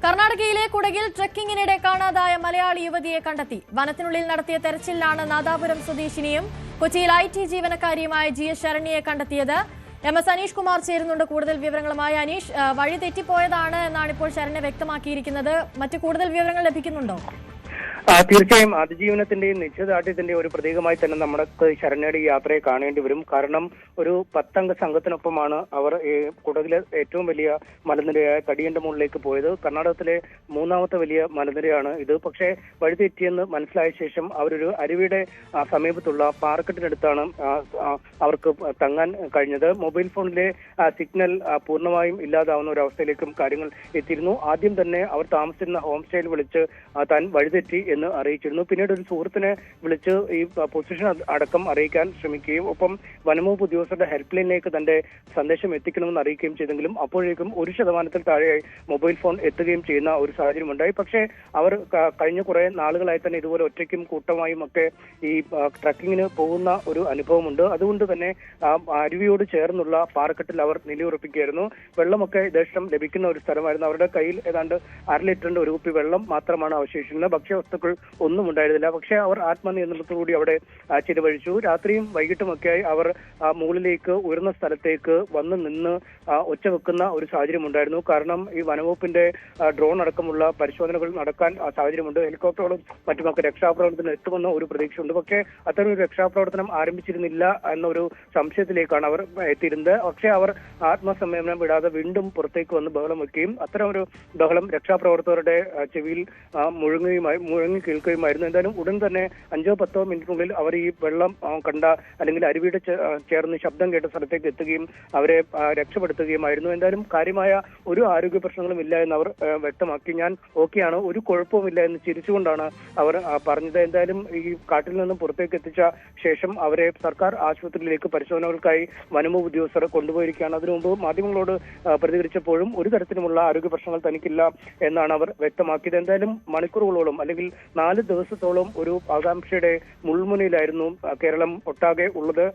കർണാടകയിലെ കുടകിൽ ട്രക്കിങ്ങിനിടെ കാണാതായ മലയാളി യുവതിയെ കണ്ടെത്തി. വനത്തിനുള്ളിൽ നടത്തിയ തെരച്ചിലിലാണ് നാദാപുരം സ്വദേശിനിയും കൊച്ചിയിൽ IT ജീവനക്കാരിയുമായ GS ശരണ്യയെ കണ്ടെത്തിയത്. MS അനീഷ് കുമാർ ചേരുന്നുണ്ട് കൂടുതൽ വിവരങ്ങളുമായി. അനീഷ്, വഴി തെറ്റിപ്പോയതാണ് എന്നാണ് ഇപ്പോൾ ശരണ്യ വ്യക്തമാക്കിയിരിക്കുന്നത്. മറ്റു കൂടുതൽ വിവരങ്ങൾ ലഭിക്കുന്നുണ്ടോ? തീർച്ചയായും അതിജീവനത്തിന്റെയും നിശ്ചയദാർഢ്യത്തിന്റെയും ഒരു പ്രതീകമായി തന്നെ നമ്മുടെ ശരണ്യയുടെ യാത്രയെ കാണേണ്ടി വരും. കാരണം ഒരു 10 അംഗ സംഘത്തിനൊപ്പമാണ് അവർ കുടകിലെ ഏറ്റവും വലിയ മലനിരയായ തടിയന്റെ മുകളിലേക്ക് പോയത്. കർണാടകത്തിലെ 3ാമത്തെ വലിയ മലനിരയാണ് ഇത്. പക്ഷേ വഴിതെറ്റിയെന്ന് മനസ്സിലായ ശേഷം അവരൊരു അരുവിയുടെ സമീപത്തുള്ള പാറക്കെട്ടിനടുത്താണ് അവർക്ക് തങ്ങാൻ കഴിഞ്ഞത്. മൊബൈൽ ഫോണിലെ സിഗ്നൽ പൂർണ്ണമായും ഇല്ലാതാവുന്ന ഒരു അവസ്ഥയിലേക്കും കാര്യങ്ങൾ എത്തിയിരുന്നു. ആദ്യം തന്നെ അവർ താമസിച്ചിരുന്ന ഹോം സ്റ്റേയിൽ വിളിച്ച് താൻ വഴിതെറ്റി എന്ന് അറിയിച്ചിരുന്നു. പിന്നീട് ഒരു സുഹൃത്തിനെ വിളിച്ച് ഈ പൊസിഷൻ അടക്കം അറിയിക്കാൻ ശ്രമിക്കുകയും ഒപ്പം വനംവകുപ്പ് ഉദ്യോഗസ്ഥരുടെ ഹെൽപ്പ് ലൈനിലേക്ക് തന്റെ സന്ദേശം എത്തിക്കണമെന്ന് അറിയിക്കുകയും ചെയ്തെങ്കിലും അപ്പോഴേക്കും 1% താഴെയായി മൊബൈൽ ഫോൺ എത്തുകയും ചെയ്യുന്ന ഒരു സാഹചര്യം ഉണ്ടായി. പക്ഷേ അവർ കഴിഞ്ഞ കുറെ നാളുകളായി തന്നെ ഇതുപോലെ ഒറ്റയ്ക്കും കൂട്ടമായും ഒക്കെ ഈ ട്രക്കിങ്ങിന് പോകുന്ന ഒരു അനുഭവമുണ്ട്. അതുകൊണ്ട് തന്നെ അരുവിയോട് ചേർന്നുള്ള പാറക്കെട്ടിൽ അവർ നിലയുറപ്പിക്കുകയായിരുന്നു. വെള്ളമൊക്കെ യഥേഷ്ടം ലഭിക്കുന്ന ഒരു സ്ഥലമായിരുന്നു. അവരുടെ കയ്യിൽ ഏതാണ്ട് 1/2 ലിറ്ററിന്റെ ഒരു കുപ്പി വെള്ളം മാത്രമാണ് അവശേഷിക്കുന്നത്. ഭക്ഷ്യവസ്തുക്കൾ ഒന്നും ഉണ്ടായിരുന്നില്ല. പക്ഷേ അവർ ആത്മനിയന്ത്രണത്തോടുകൂടി അവിടെ ചിലവഴിച്ചു. രാത്രിയും വൈകിട്ടുമൊക്കെയായി അവർ മുകളിലേക്ക് ഉയർന്ന സ്ഥലത്തേക്ക് വന്ന് നിന്ന് ഒച്ച വെക്കുന്ന ഒരു സാഹചര്യം ഉണ്ടായിരുന്നു. കാരണം ഈ വനവകുപ്പിന്റെ ഡ്രോൺ അടക്കമുള്ള പരിശോധനകൾ നടക്കാൻ സാഹചര്യമുണ്ട്. ഹെലികോപ്റ്ററുകളും മറ്റുമൊക്കെ രക്ഷാപ്രവർത്തനത്തിന് എത്തുമെന്ന ഒരു പ്രതീക്ഷയുണ്ട്. പക്ഷേ അത്തരം ഒരു രക്ഷാപ്രവർത്തനം ആരംഭിച്ചിരുന്നില്ല എന്നൊരു സംശയത്തിലേക്കാണ് അവർ എത്തിയിരുന്നത്. പക്ഷേ അവർ ആത്മസംയമനം വിടാതെ വീണ്ടും പുറത്തേക്ക് വന്ന് ബഹളം വെക്കുകയും അത്തരം ഒരു ബഹളം രക്ഷാപ്രവർത്തകരുടെ ചെവിയിൽ മുഴങ്ങി കേൾക്കുകയുമായിരുന്നു. എന്തായാലും ഉടൻ തന്നെ 5-10 മിനിറ്റിനുള്ളിൽ അവർ ഈ വെള്ളം കണ്ട അല്ലെങ്കിൽ അരുവിയുടെ ചേർന്ന് ശബ്ദം കേട്ട സ്ഥലത്തേക്ക് എത്തുകയും അവരെ രക്ഷപ്പെടുത്തുകയുമായിരുന്നു. എന്തായാലും കാര്യമായ ഒരു ആരോഗ്യ പ്രശ്നങ്ങളും ഇല്ല എന്ന് അവർ വ്യക്തമാക്കി. ഞാൻ ഓക്കെയാണ്, ഒരു കുഴപ്പവുമില്ല എന്ന് ചിരിച്ചുകൊണ്ടാണ് അവർ പറഞ്ഞത്. എന്തായാലും ഈ കാട്ടിൽ നിന്നും പുറത്തേക്ക് എത്തിച്ച ശേഷം അവരെ സർക്കാർ ആശുപത്രിയിലേക്ക് പരിശോധനകൾക്കായി വനംവകുപ്പ് ഉദ്യോഗസ്ഥർ കൊണ്ടുപോയിരിക്കുകയാണ്. അതിനു മുമ്പ് മാധ്യമങ്ങളോട് പ്രതികരിച്ചപ്പോഴും ഒരു തരത്തിലുമുള്ള ആരോഗ്യ പ്രശ്നങ്ങൾ തനിക്കില്ല എന്നാണ് അവർ വ്യക്തമാക്കിയത്. എന്തായാലും മണിക്കൂറുകളോളം അല്ലെങ്കിൽ 4 ദിവസത്തോളം ഒരു ആകാംക്ഷയുടെ മുൾമുനയിലായിരുന്നു കേരളം ഒട്ടാകെ ഉള്ളത്.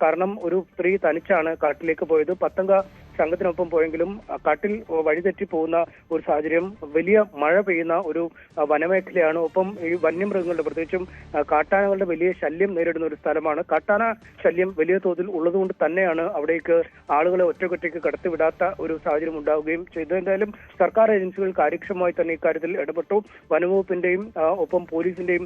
കാരണം ഒരു സ്ത്രീ തനിച്ചാണ് കാട്ടിലേക്ക് പോയത്. 10 അംഗ സംഘത്തിനൊപ്പം പോയെങ്കിലും കാട്ടിൽ വഴിതെറ്റി പോകുന്ന ഒരു സാഹചര്യം, വലിയ മഴ പെയ്യുന്ന ഒരു വനമേഖലയാണ്. ഒപ്പം ഈ വന്യമൃഗങ്ങളുടെ പ്രത്യേകിച്ചും കാട്ടാനകളുടെ വലിയ ശല്യം നേരിടുന്ന ഒരു സ്ഥലമാണ്. കാട്ടാന ശല്യം വലിയ തോതിൽ ഉള്ളതുകൊണ്ട് തന്നെയാണ് അവിടേക്ക് ആളുകളെ ഒറ്റക്കൊറ്റയ്ക്ക് കടത്തിവിടാത്ത ഒരു സാഹചര്യം ഉണ്ടാവുകയും ചെയ്തു. എന്തായാലും സർക്കാർ ഏജൻസികൾ കാര്യക്ഷമമായി തന്നെ ഇക്കാര്യത്തിൽ ഇടപെട്ടു. വനംവകുപ്പിന്റെയും ഒപ്പം പോലീസിന്റെയും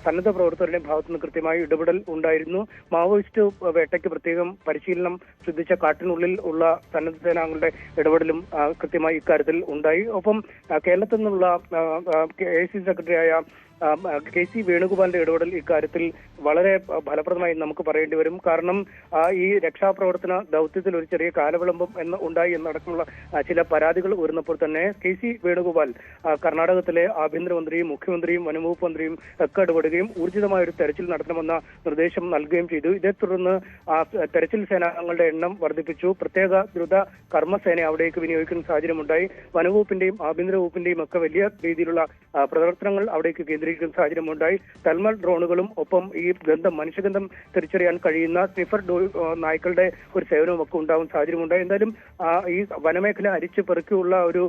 സന്നദ്ധ പ്രവർത്തകരുടെയും ഭാഗത്തുനിന്ന് കൃത്യമായി ഇടപെടൽ ഉണ്ടായിരുന്നു. മാവോയിസ്റ്റ് വേട്ടയ്ക്ക് പ്രത്യേകം പരിശീലനം സിദ്ധിച്ച കാട്ടിനുള്ളിൽ ഉള്ള സന്നദ്ധ സേനാംഗങ്ങളുടെ ഇടപെടലും കൃത്യമായി ഇക്കാര്യത്തിൽ ഉണ്ടായി. ഒപ്പം കേരളത്തിൽ നിന്നുള്ള AC സെക്രട്ടറിയായ KC വേണുഗോപാലിന്റെ ഇടപെടൽ ഇക്കാര്യത്തിൽ വളരെ ഫലപ്രദമായി നമുക്ക് പറയേണ്ടി വരും. കാരണം ഈ രക്ഷാപ്രവർത്തന ദൗത്യത്തിൽ ഒരു ചെറിയ കാലവിളംബം ഉണ്ടായി എന്നടക്കമുള്ള ചില പരാതികൾ ഉയർന്നപ്പോൾ തന്നെ KC വേണുഗോപാൽ കർണാടകത്തിലെ ആഭ്യന്തരമന്ത്രിയും മുഖ്യമന്ത്രിയും വനംവകുപ്പ് മന്ത്രിയും ഒക്കെ ഇടപെടുകയും ഊർജിതമായ ഒരു തെരച്ചിൽ നടത്തണമെന്ന നിർദ്ദേശം നൽകുകയും ചെയ്തു. ഇതേ തുടർന്ന് തെരച്ചിൽ സേനാംഗങ്ങളുടെ എണ്ണം വർദ്ധിപ്പിച്ചു. പ്രത്യേക ദ്രുത കർമ്മസേന അവിടേക്ക് വിനിയോഗിക്കുന്ന സാഹചര്യമുണ്ടായി. വനംവകുപ്പിന്റെയും ആഭ്യന്തര വകുപ്പിന്റെയും ഒക്കെ വലിയ രീതിയിലുള്ള പ്രവർത്തനങ്ങൾ അവിടേക്ക് കേന്ദ്രീകരിക്കുന്ന സാഹചര്യമുണ്ടായി. തെർമൽ ഡ്രോണുകളും ഒപ്പം ഈ മനുഷ്യഗന്ധം തിരിച്ചറിയാൻ കഴിയുന്ന സ്നിഫർ നായ്ക്കളുടെ ഒരു സേവനവും ഒക്കെ ഉണ്ടാകുന്ന സാഹചര്യമുണ്ടായി. എന്തായാലും ഈ വനമേഖല അരിച്ചു പെറുക്കിയുള്ള ഒരു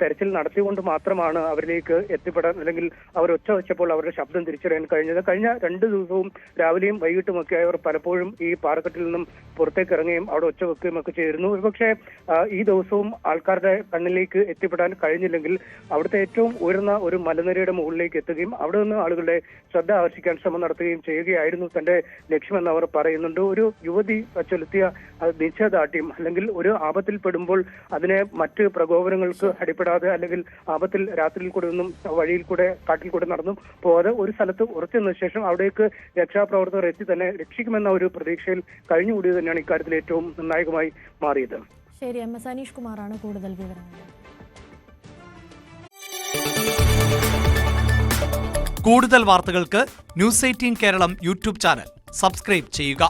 തെരച്ചിൽ നടത്തിക്കൊണ്ട് മാത്രമാണ് അവരിലേക്ക് എത്തിപ്പെടാൻ അല്ലെങ്കിൽ അവർ ഒച്ച വെച്ചപ്പോൾ അവരുടെ ശബ്ദം തിരിച്ചറിയാൻ കഴിഞ്ഞത്. കഴിഞ്ഞ 2 ദിവസവും രാവിലെയും വൈകിട്ടുമൊക്കെ അവർ പലപ്പോഴും ഈ പാറക്കെട്ടിൽ നിന്നും പുറത്തേക്ക് ഇറങ്ങുകയും അവിടെ ഒച്ച വെക്കുകയും ഒക്കെ ചെയ്തിരുന്നു. ഒരുപക്ഷെ ഈ ദിവസവും ആൾക്കാരുടെ കണ്ണിലേക്ക് എത്തിപ്പെടാൻ കഴിഞ്ഞില്ലെങ്കിൽ അവിടുത്തെ ഏറ്റവും ഉയർന്ന ഒരു മലനിരയുടെ മുകളിലേക്ക് എത്തുകയും അവിടെ നിന്ന് ആളുകളുടെ ശ്രദ്ധ ആകർഷിക്കാൻ ശ്രമം നടത്തുകയും ചെയ്യുകയായിരുന്നു തന്റെ ലക്ഷ്യമെന്ന് അവർ പറയുന്നുണ്ട്. ഒരു യുവതി ചെലുത്തിയ നിശ്ചയദാർഢ്യം അല്ലെങ്കിൽ ഒരു ആപത്തിൽ പെടുമ്പോൾ അതിനെ മറ്റ് പ്രകോപനങ്ങൾക്ക് അടിപ്പെടാതെ അല്ലെങ്കിൽ ആപത്തിൽ രാത്രിയിൽ കൂടെ ഒന്നും വഴിയിൽ കൂടെ കാട്ടിൽ കൂടെ നടന്നു പോകാതെ ഒരു സ്ഥലത്ത് ഉറച്ചുനിന്ന ശേഷം അവിടേക്ക് രക്ഷാപ്രവർത്തകർ എത്തി തന്നെ രക്ഷിക്കുമെന്ന ഒരു പ്രതീക്ഷയിൽ കഴിഞ്ഞുകൂടിയത് തന്നെയാണ് ഇക്കാര്യത്തിൽ ഏറ്റവും നിർണായകമായി മാറിയത്. ശരി, MS അനീഷ് കുമാറാണ് കൂടുതൽ വിവരങ്ങൾ. കൂടുതൽ വാർത്തകൾക്ക് News 18 Keralam YouTube channel subscribe ചെയ്യുക.